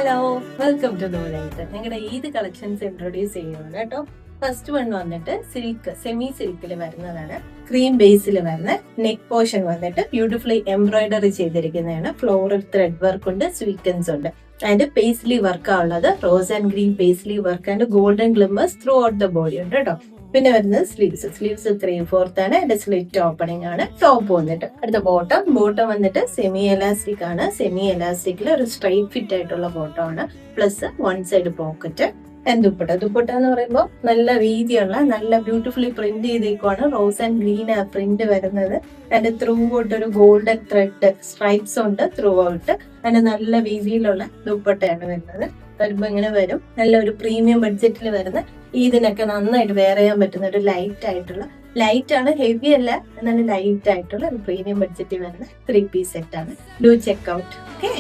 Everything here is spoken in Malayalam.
Hello, welcome to നൂലൈറ്റ്. ഞങ്ങളുടെ ഈദ് കളക്ഷൻസ് ഇൻട്രൊഡ്യൂസ് ചെയ്യുന്നത് കേട്ടോ. ഫസ്റ്റ് വൺ വന്നിട്ട് സിൽക്ക്, സെമി സിൽക്കിൽ വരുന്നതാണ്. ക്രീം ബേസിൽ വരുന്ന നെക്ക് പോർഷൻ വന്നിട്ട് ബ്യൂട്ടിഫുള്ളി എംബ്രോയിഡറി ചെയ്തിരിക്കുന്നതാണ്. ഫ്ലോറൽ ത്രെഡ് വർക്ക് ഉണ്ട്, സ്വീക്കൻസ് ഉണ്ട്. ആൻഡ് പേസ്ലി വർക്കാ ഉള്ളത്. Rose and green paisley work and golden glimmers throughout the body ഉണ്ട് കേട്ടോ. പിന്നെ വരുന്നത് സ്ലീവ്സ് 3/4 ആണ്. അതിന്റെ സ്ലിറ്റ് ഓപ്പണിംഗ് ആണ്. ടോപ്പ് വന്നിട്ട് അടുത്ത ബോട്ടം വന്നിട്ട് സെമി എലാസ്റ്റിക് ആണ്. സെമി എലാസ്റ്റിക്കിൽ ഒരു സ്ട്രൈറ്റ് ഫിറ്റ് ആയിട്ടുള്ള ബോട്ടം ആണ്. Plus one side pocket. Dupatta എന്ന് പറയുമ്പോൾ നല്ല വീതിയുള്ള നല്ല ബ്യൂട്ടിഫുള്ളി പ്രിന്റ് ചെയ്തേക്കുവാണ്. റോസ് ആൻഡ് ഗ്രീൻ ആ പ്രിന്റ് വരുന്നത്. അതിന്റെ ത്രൂ ഔട്ട് ഒരു ഗോൾഡൻ ത്രെഡ് സ്ട്രൈപ്സ് ഉണ്ട് ത്രൂ ഔട്ട്. അതിന്റെ നല്ല വീതിയിലുള്ള ദുപ്പട്ടയാണ് വരുന്നത്. വരുമ്പോ ഇങ്ങനെ വരും. നല്ല ഒരു പ്രീമിയം ബഡ്ജറ്റിൽ വരുന്ന ഇതിനൊക്കെ നന്നായിട്ട് വെയർ ചെയ്യാൻ പറ്റുന്ന ഒരു ലൈറ്റ് ആണ്, ഹെവി അല്ല, എന്നാലും ലൈറ്റ് ആയിട്ടുള്ള ഒരു പ്രീമിയം ബഡ്ജറ്റിൽ വരുന്ന 3 പീസ് സെറ്റ് ആണ്. Do check out. ഓക്കെ.